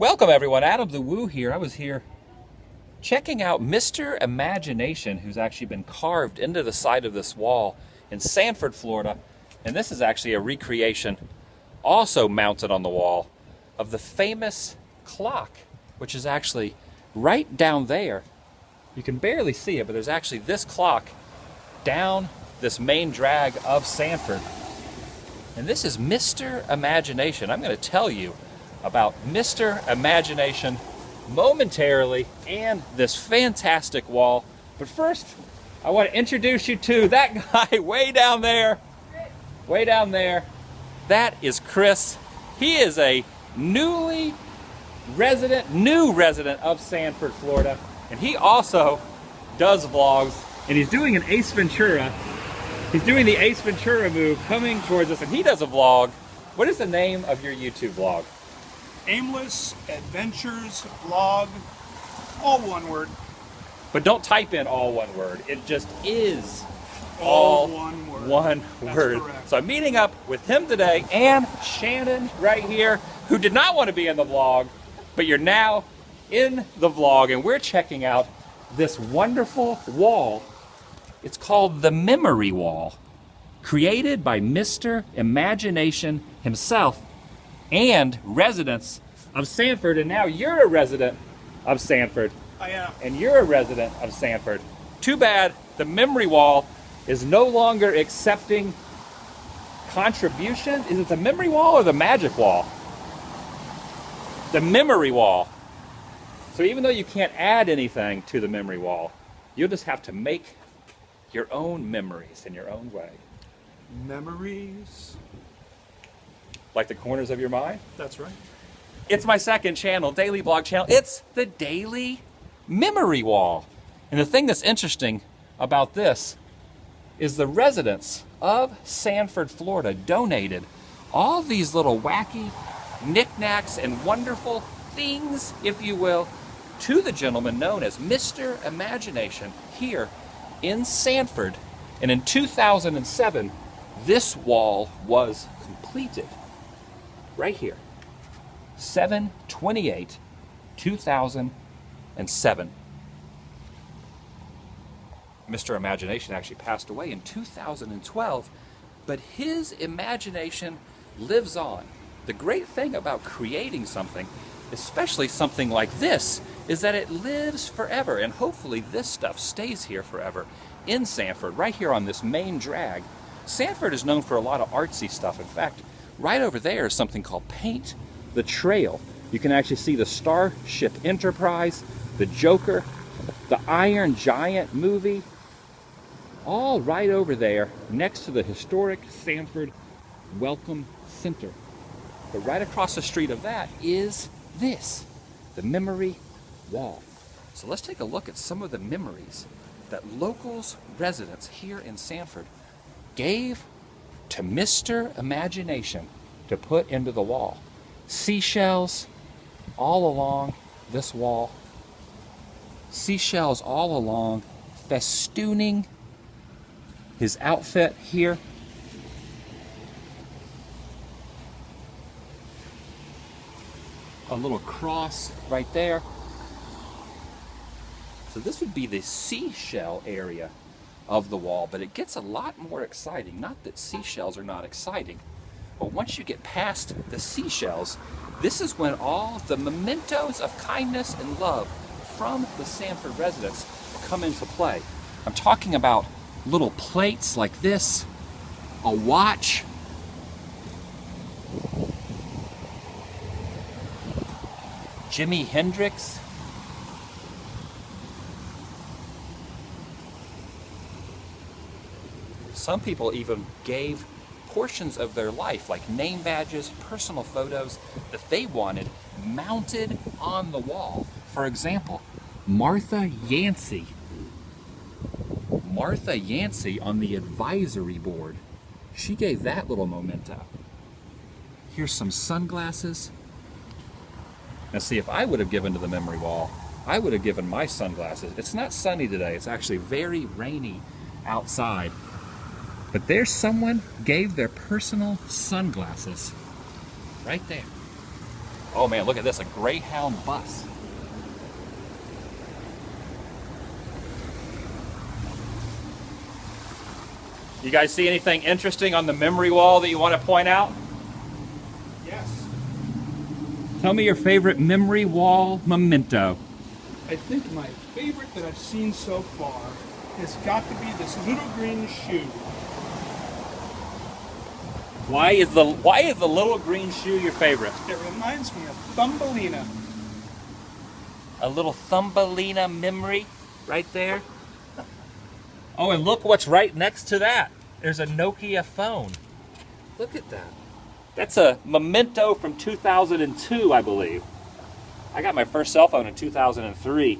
Welcome everyone, TheDailyWoo here. I was here checking out Mr. Imagination, who's actually been carved into the side of this wall in Sanford, Florida. And this is actually a recreation, also mounted on the wall, of the famous clock, which is actually right down there. You can barely see it, but there's actually this clock down this main drag of Sanford. And this is Mr. Imagination. I'm going to tell you about Mr. Imagination momentarily and this fantastic wall. But first, I want to introduce you to that guy way down there. Way down there. That is Chris. He is a new resident of Sanford, Florida. And he also does vlogs. And he's doing an Ace Ventura. He's doing the Ace Ventura move coming towards us. And he does a vlog. What is the name of your YouTube vlog? Aimless Adventures Vlog, all one word. But don't type in all one word. It just is all one word. One word. Correct. So I'm meeting up with him today and Shannon right here, who did not want to be in the vlog, but you're now in the vlog, and we're checking out this wonderful wall. It's called the Memory Wall, created by Mr. Imagination himself and residents of Sanford. And now you're a resident of Sanford. I am. And you're a resident of Sanford. Too bad the Memory Wall is no longer accepting contribution. Is it the Memory Wall or the Magic Wall? The Memory Wall. So even though you can't add anything to the Memory Wall, you'll just have to make your own memories in your own way. Memories. Like the corners of your mind? That's right. It's my second channel, daily blog channel. It's the Daily Memory Wall. And the thing that's interesting about this is the residents of Sanford, Florida donated all these little wacky knickknacks and wonderful things, if you will, to the gentleman known as Mr. Imagination here in Sanford. And in 2007, this wall was completed. Right here, 7/28/2007. Mr. Imagination actually passed away in 2012, but his imagination lives on. The great thing about creating something, especially something like this, is that it lives forever, and hopefully this stuff stays here forever in Sanford, right here on this main drag. Sanford is known for a lot of artsy stuff. In fact, right over there is something called Paint the Trail. You can actually see the Starship Enterprise, the Joker, the Iron Giant movie, all right over there next to the historic Sanford Welcome Center. But right across the street of that is this, the Memory Wall. So let's take a look at some of the memories that locals, residents here in Sanford gave to Mr. Imagination to put into the wall. Seashells all along this wall. Seashells all along, festooning his outfit here. A little cross right there. So this would be the seashell area of the wall, but it gets a lot more exciting. Not that seashells are not exciting, but once you get past the seashells, this is when all the mementos of kindness and love from the Sanford residents come into play. I'm talking about little plates like this, a watch, Jimi Hendrix, some people even gave portions of their life, like name badges, personal photos that they wanted mounted on the wall. For example, Martha Yancey. Martha Yancey on the advisory board. She gave that little memento. Here's some sunglasses. Now see, if I would have given to the memory wall, I would have given my sunglasses. It's not sunny today. It's actually very rainy outside. But there's someone gave their personal sunglasses right there Oh man, look at this, a Greyhound bus. You guys see anything interesting on the memory wall that you want to point out? Yes. Tell me your favorite memory wall memento. I think my favorite that I've seen so far has got to be this little green shoe. Why is the little green shoe your favorite? It reminds me of Thumbelina. A little Thumbelina memory right there. Oh, and look what's right next to that. There's a Nokia phone. Look at that. That's a memento from 2002, I believe. I got my first cell phone in 2003,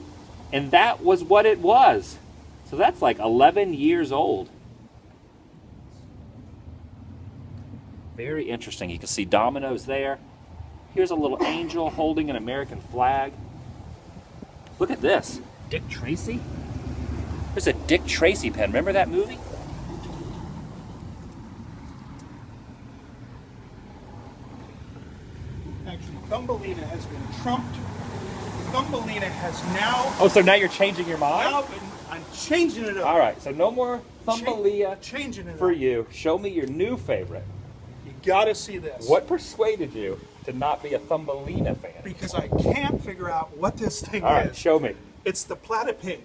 and that was what it was. So that's like 11 years old. Very interesting. You can see dominoes there. Here's a little angel holding an American flag. Look at this. Dick Tracy? There's a Dick Tracy pen. Remember that movie? Actually, Thumbelina has been trumped. Thumbelina has now... Oh, so now you're changing your mind? I'm changing it up. All right, so no more Thumbelina Changing it for up. you. Show me your new favorite. You gotta see this. What persuaded you to not be a Thumbelina fan? Because I can't figure out what this thing All right, is. show me. It's the platypig.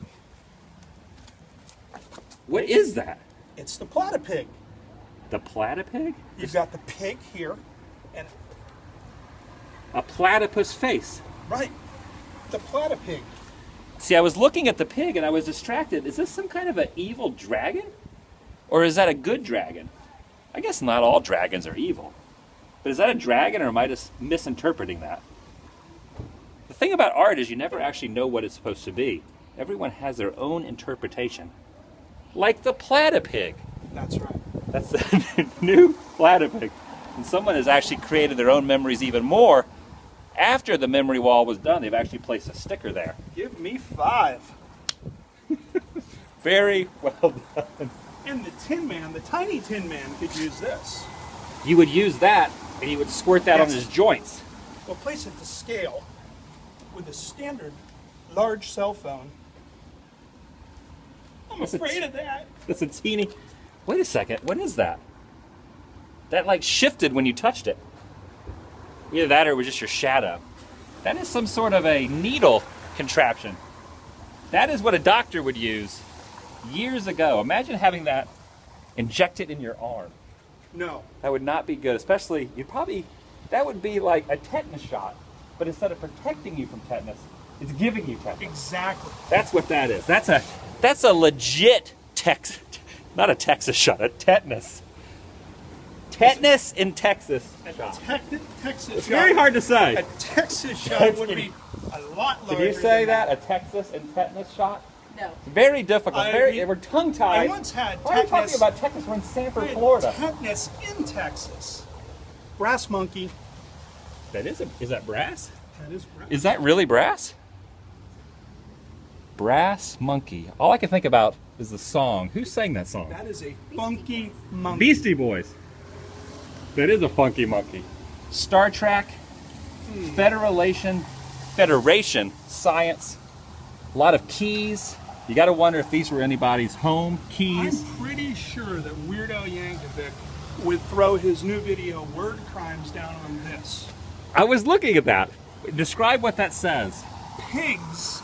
What is that? It's the platypig. The platypig? You've got the pig here, and A platypus face. right, the platypig. See, I was looking at the pig and I was distracted. Is this some kind of an evil dragon? Or is that a good dragon? I guess not all dragons are evil. But is that a dragon, or am I just misinterpreting that? The thing about art is you never actually know what it's supposed to be. Everyone has their own interpretation. Like the platypig. That's right. That's the new platypig. And someone has actually created their own memories even more. After the memory wall was done, they've actually placed a sticker there. Give me 5. Very well done. And the Tin Man, the tiny Tin Man, could use this. You would use that, and you would squirt that on Yes. his joints. We'll place it to scale with a standard large cell phone. I'm That's a afraid of that. That's a teeny... Wait a second, what is that? That like shifted when you touched it. Either that or it was just your shadow. That is some sort of a needle contraption. That is what a doctor would use years ago. Imagine having that injected in your arm. No. That would not be good, especially, that would be like a tetanus shot, but instead of protecting you from tetanus, it's giving you tetanus. Exactly. That's what that is. That's a legit not a Texas shot, a tetanus. Tetanus in Texas shot. Texas It's shot. very hard to say. A Texas shot would be a lot larger. Did you say than that? A Texas and tetanus shot? No. Very difficult. I- We're tongue-tied. I once had Why are you talking tetanus. about Texas? We're in Sanford, I had Florida. Tetanus in Texas. Brass monkey. Is that brass? That is brass. Is that really brass? Brass monkey. All I can think about is the song. Who sang that song? That is a funky monkey. Beastie Boys. That is a funky monkey. Star Trek, Federation, science, a lot of keys. You got to wonder if these were anybody's home keys. I'm pretty sure that Weird Al Yankovic would throw his new video Word Crimes down on this. I was looking at that. Describe what that says. Pigs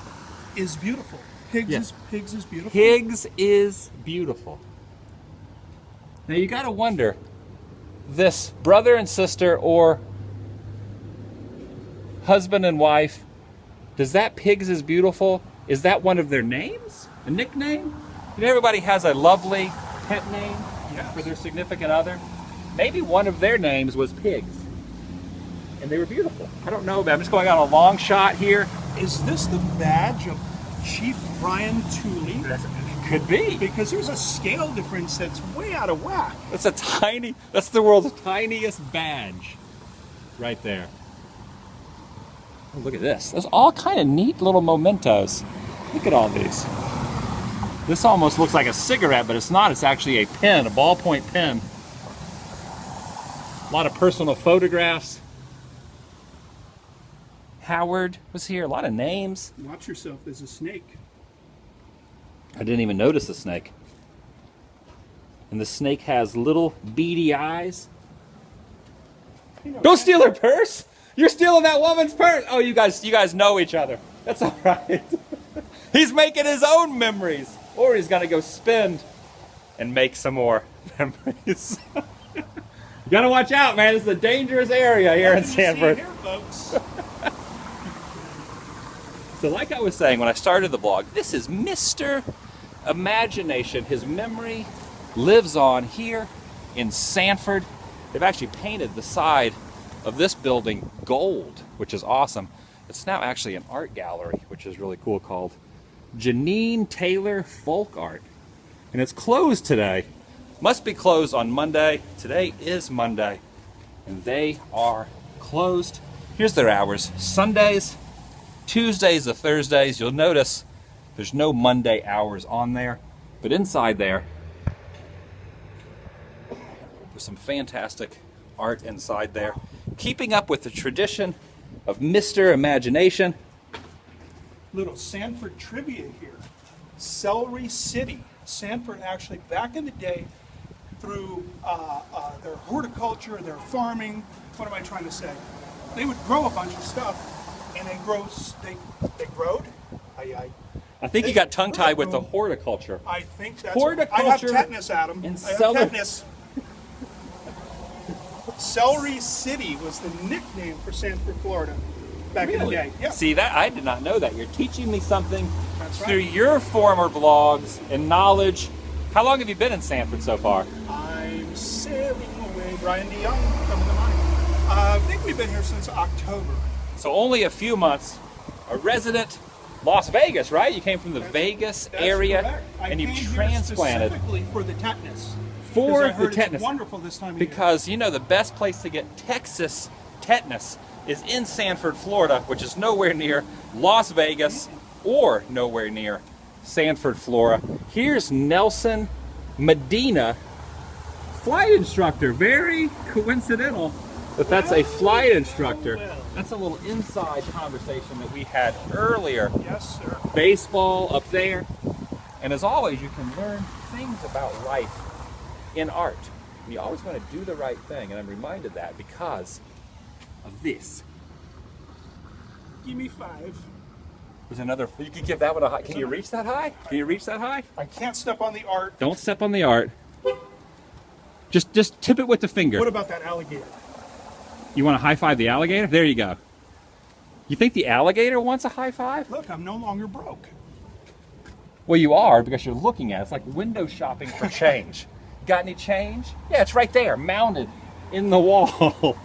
is beautiful. Pigs Yeah. is beautiful. Pigs is beautiful. Now you got to wonder, this brother and sister or husband and wife, does that Pigs is beautiful? Is that one of their names? A nickname? You know, everybody has a lovely pet name Yes. for their significant other. Maybe one of their names was Pigs. And they were beautiful. I don't know, but I'm just going on a long shot here. Is this the badge of Chief Brian Tooley? Could be. Because there's a scale difference that's way out of whack. That's the world's tiniest badge. Right there. Oh, look at this. There's all kind of neat little mementos. Look at all these. This almost looks like a cigarette, but it's not. It's actually a pen, a ballpoint pen. A lot of personal photographs. Howard was here. A lot of names. Watch yourself, there's a snake. I didn't even notice the snake. And the snake has little beady eyes. Don't steal her purse! You're stealing that woman's purse! Oh, you guys know each other. That's all right. He's making his own memories. Or he's gonna go spend and make some more memories. You gotta watch out, man. This is a dangerous area here in Sanford. Here, folks. So like I was saying when I started the vlog, this is Mr. Imagination. His memory lives on here in Sanford. They've actually painted the side of this building gold, which is awesome. It's now actually an art gallery, which is really cool, called Janine Taylor Folk Art. And it's closed today. Must be closed on Monday. Today is Monday. And they are closed. Here's their hours. Sundays, Tuesdays to Thursdays. You'll notice there's no Monday hours on there. But inside there, there's some fantastic art inside there. Keeping up with the tradition of Mr. Imagination. Little Sanford trivia here. Celery City. Sanford actually, back in the day, through their horticulture, their farming, what am I trying to say? They would grow a bunch of stuff, and they growed. I think you got tongue-tied with the horticulture. I think that's horticulture. I have tetanus, Adam. And I have tetanus. Celery City was the nickname for Sanford, Florida, back in the day. Yeah. See, that I did not know that. You're teaching me something That's right. through your former vlogs and knowledge. How long have you been in Sanford so far? I'm sailing away. Brian DeYoung coming to mind. I think we've been here since October. So only a few months. A resident, Las Vegas, right? You came from the Vegas That's area, correct. and you came here transplanted specifically for the tetanus. for I the heard tetanus. It's wonderful this time of year. Because you know the best place to get Texas tetanus is in Sanford, Florida, which is nowhere near Las Vegas or nowhere near Sanford, Florida. Here's Nelson Medina, flight instructor. Very coincidental that that's a flight instructor. That's a little inside conversation that we had earlier. Yes, sir. Baseball up there. And as always, you can learn things about life in art. And you always want to do the right thing. And I'm reminded of that because of this. Give me 5. There's another, you can give that one a high. Can you reach that high? Can you reach that high? I can't step on the art. Don't step on the art. Just tip it with the finger. What about that alligator? You want to high five the alligator? There you go. You think the alligator wants a high five? Look, I'm no longer broke. Well, you are, because you're looking at it. It's like window shopping for change. Got any change? Yeah, it's right there, mounted in the wall.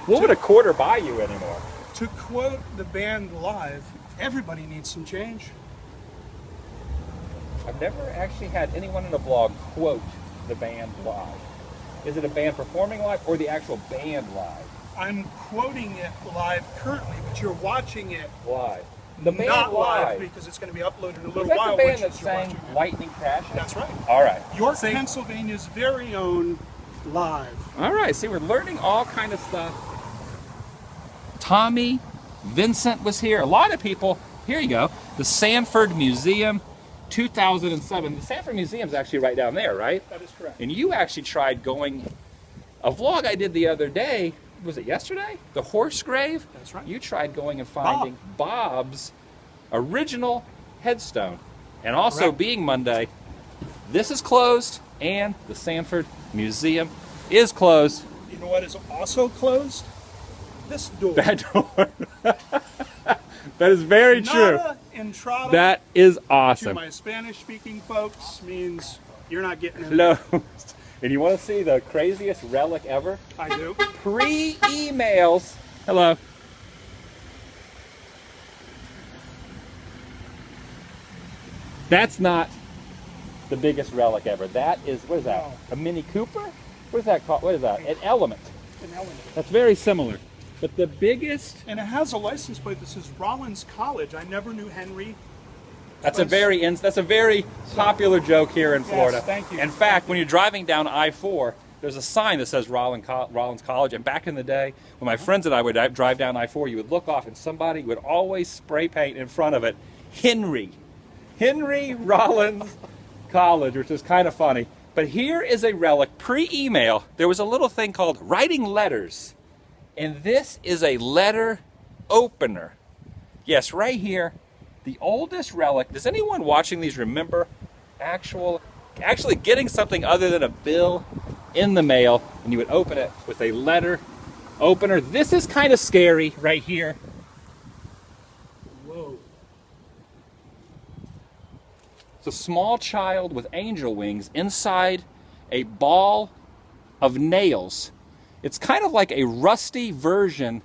What would a quarter buy you anymore? To quote the band live, everybody needs some change. I've never actually had anyone in a vlog quote the band live. Is it a band performing live or the actual band live? I'm quoting it live currently, but you're watching it Live. The band not live live. because it's going to be uploaded in a little Is that while. the band which that you're sang watching it. Lightning Passion? That's right. All right. York, See? Pennsylvania's very own live. All right. See, we're learning all kind of stuff. Tommy Vincent was here. A lot of people. Here you go. The Sanford Museum, 2007. The Sanford Museum's actually right down there, right? That is correct. And you actually tried going. A vlog I did the other day. Was it yesterday? The horse grave? That's right. You tried going and finding Bob's original headstone. And also, Correct. being Monday, this is closed and the Sanford Museum is closed. You know what is also closed? This door. That door. That is very true. Nada entrada That is to awesome. my Spanish-speaking folks means you're not getting in. Closed. And you want to see the craziest relic ever? I do. Pre-emails. Hello. That's not the biggest relic ever. That is, what is that? No. A Mini Cooper? What is that called? What is that? An Element. An element. That's very similar. But the biggest, And it has a license plate that says Rollins College. I never knew Henry. that's a very popular joke here in Florida. thank you. In fact, when you're driving down I-4, there's a sign that says Rollins College. And back in the day, when my friends and I would drive down I-4, you would look off and somebody would always spray paint in front of it, Henry Rollins College, which is kind of funny. But here is a relic. Pre-email, there was a little thing called writing letters. And this is a letter opener. Yes, right here, the oldest relic. Does anyone watching these remember actually getting something other than a bill in the mail, and you would open it with a letter opener? This is kind of scary right here. Whoa. It's a small child with angel wings inside a ball of nails. It's kind of like a rusty version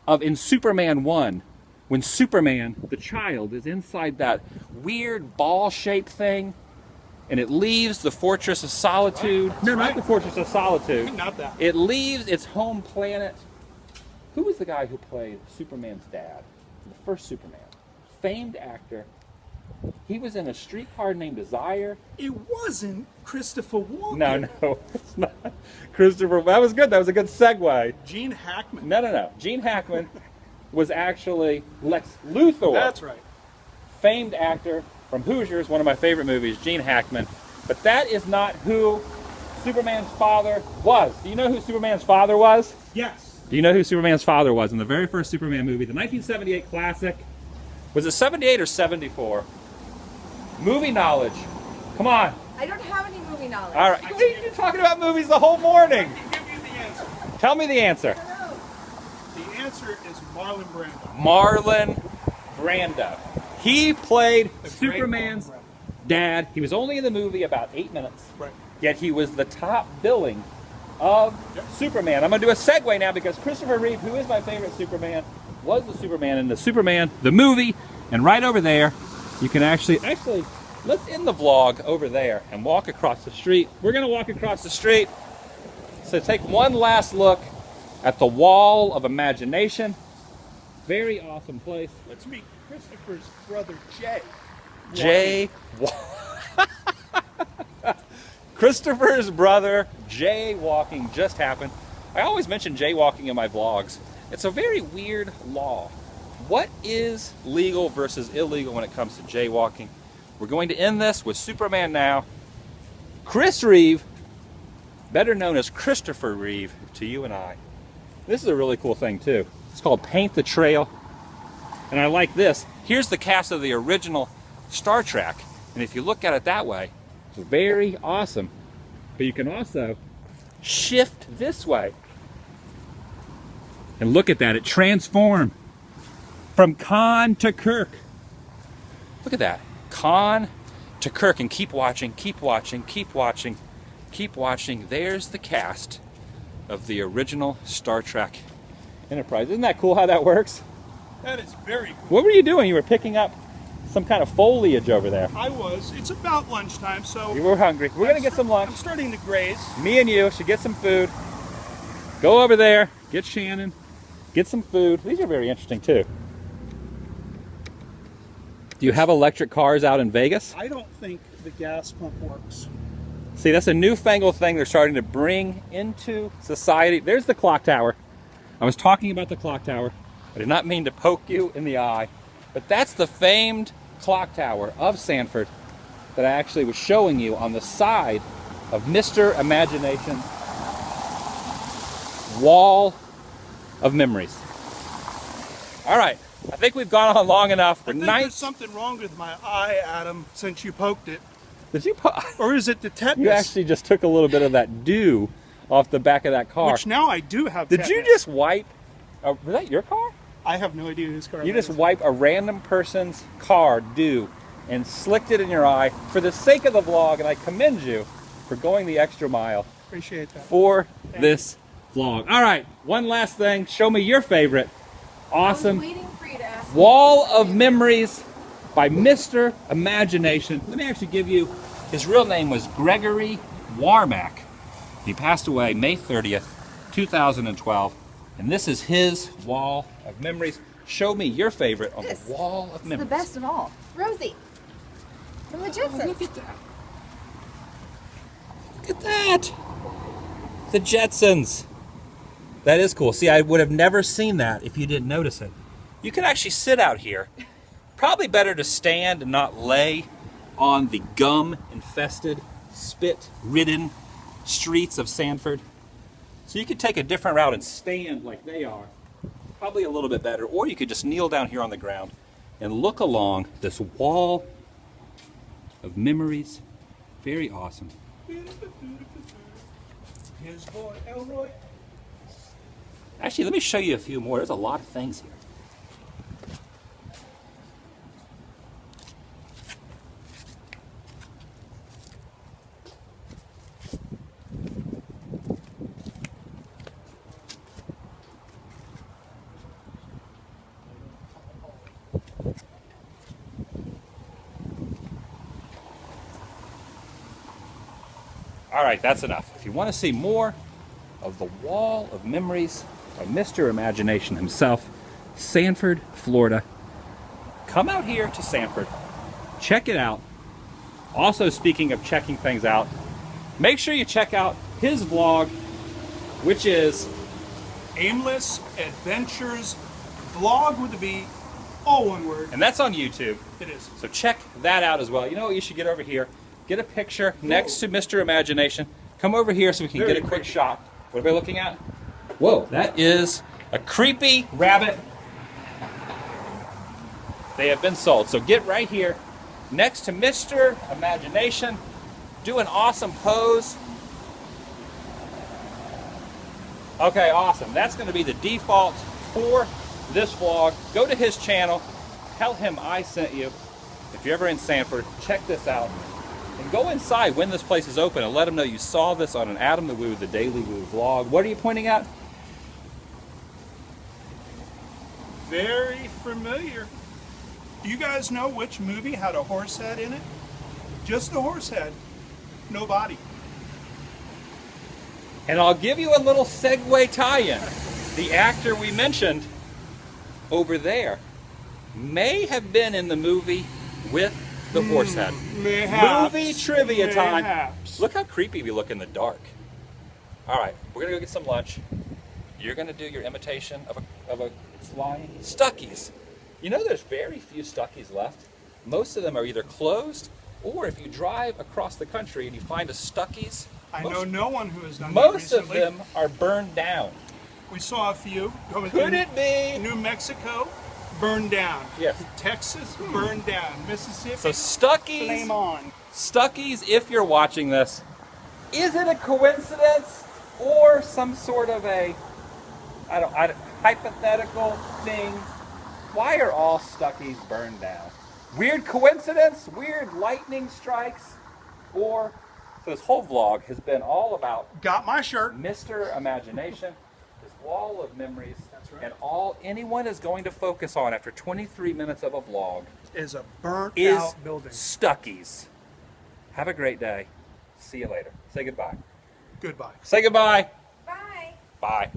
of in Superman 1, when Superman, the child, is inside that weird ball-shaped thing, and it leaves the Fortress of Solitude. Right. No, Right. not the Fortress of Solitude. Not that. It leaves its home planet. Who was the guy who played Superman's dad? The first Superman. Famed actor. He was in A Streetcar Named Desire. It wasn't Christopher Walken. No, it's not. Christopher, that was good. That was a good segue. Gene Hackman. No. Gene Hackman was actually Lex Luthor. That's right. Famed actor from Hoosiers, one of my favorite movies, Gene Hackman. But that is not who Superman's father was. Do you know who Superman's father was? Yes. Do you know who Superman's father was in the very first Superman movie, the 1978 classic? Was it 78 or 74? Movie knowledge. Come on. I don't have any movie knowledge. All right. You've been talking about movies the whole morning. I can give you the answer. Tell me the answer. Hello. The answer is Marlon Brando. Marlon Brando. He played The great Superman's Marlon Brando. dad. He was only in the movie about 8 minutes. Right. Yet he was the top billing of Superman. I'm going to do a segue now because Christopher Reeve, who is my favorite Superman, was the Superman in the Superman, the movie. And right over there, you can actually, let's end the vlog over there and walk across the street. We're going to walk across the street. So take one last look at the Wall of Imagination. Very awesome place. Let's meet Christopher's brother, Jay. Jay. Christopher's brother, jaywalking, just happened. I always mention jaywalking in my vlogs. It's a very weird law. What is legal versus illegal when it comes to jaywalking? We're going to end this with Superman Now. Chris Reeve, better known as Christopher Reeve to you and I. This is a really cool thing too. It's called Paint the Trail. And I like this. Here's the cast of the original Star Trek. And if you look at it that way, it's very awesome. But you can also shift this way. And look at that, it transformed from Khan to Kirk. Look at that, Khan to Kirk, and keep watching, keep watching, keep watching, keep watching. There's the cast of the original Star Trek Enterprise. Isn't that cool how that works? That is very cool. What were you doing? You were picking up some kind of foliage over there. I was. It's about lunchtime, so You were hungry. We're gonna get some I'm lunch. starting to graze. Me and you should get some food. Go over there, get Shannon, get some food. These are very interesting too. Do you have electric cars out in Vegas? I don't think the gas pump works. See, that's a newfangled thing they're starting to bring into society. There's the clock tower. I was talking about the clock tower. I did not mean to poke you in the eye, but that's the famed clock tower of Sanford that I actually was showing you on the side of Mr. Imagination's Wall of Memories. All right, I think we've gone on long enough. I think there's something wrong with my eye, Adam, since you poked it. Did you Or is it the tetanus? You actually just took a little bit of that dew off the back of that car. Which now I do have Did tetanus. you just wipe? Was that your car? I have no idea whose car You that just is. wipe a random person's car dew and slicked it in your eye for the sake of the vlog, and I commend you for going the extra mile Appreciate that. for this vlog. All right, one last thing. Show me your favorite I was awesome waiting for you to ask me. Wall of Memories by Mr. Imagination. Let me actually give you, his real name was Gregory Warmack. He passed away May 30th, 2012. And this is his Wall of Memories. Show me your favorite on This. the Wall of It's the Memories. best of all. Rosie. From the Jetsons. Look at that. Look at that. The Jetsons. That is cool. See, I would have never seen that if you didn't notice it. You can actually sit out here. Probably better to stand and not lay on the gum-infested, spit-ridden streets of Sanford. So you could take a different route and stand like they are. Probably a little bit better. Or you could just kneel down here on the ground and look along this wall of memories. Very awesome. His boy Elroy. Actually, let me show you a few more. There's a lot of things here. All right, that's enough. If you want to see more of the wall of memories by Mr. Imagination himself, Sanford, Florida, come out here to Sanford. Check it out. Also, speaking of checking things out, make sure you check out his vlog, which is Aimless Adventures Vlog with a V, all one word. and that's on YouTube. It is. So check that out as well. You know what? You should get over here. Get a picture next to Mr. Imagination. Come over here so we can Very get a quick creepy. shot. What are we looking at? Whoa, that is a creepy rabbit. They have been sold. So get right here next to Mr. Imagination. Do an awesome pose. Okay, awesome. That's going to be the default for this vlog. Go to his channel. Tell him I sent you. If you're ever in Sanford, check this out. And go inside when this place is open and let him know you saw this on an Adam the Woo, the Daily Woo vlog. What are you pointing at? Very familiar. Do you guys know which movie had a horse head in it? Just the horse head, no body. And I'll give you a little segue tie-in. The actor we mentioned over there may have been in the movie with the horse head. Mayhaps. Movie trivia time. Mayhaps. Look how creepy we look in the dark. All right, we're gonna go get some lunch. You're gonna do your imitation of a flying Stuckey's. You know, there's very few Stuckey's left. Most of them are either closed, or if you drive across the country and you find a Stuckey's, I know no one who has done that most of recently. them are burned down. We saw a few going Could through it be? New Mexico, burned down. Yes. Texas, burned down. Mississippi, So Stuckey's, flame on. Stuckey's, if you're watching this, is it a coincidence or some sort of a hypothetical thing? Why are all Stuckey's burned down? Weird coincidence? Weird lightning strikes? Or, so this whole vlog has been all about Got my shirt. Mr. Imagination, his wall of memories, That's right. and all anyone is going to focus on after 23 minutes of a vlog Is a burnt is out building. Stuckey's. Have a great day. See you later. Say goodbye. Goodbye. Say goodbye. Bye. Bye.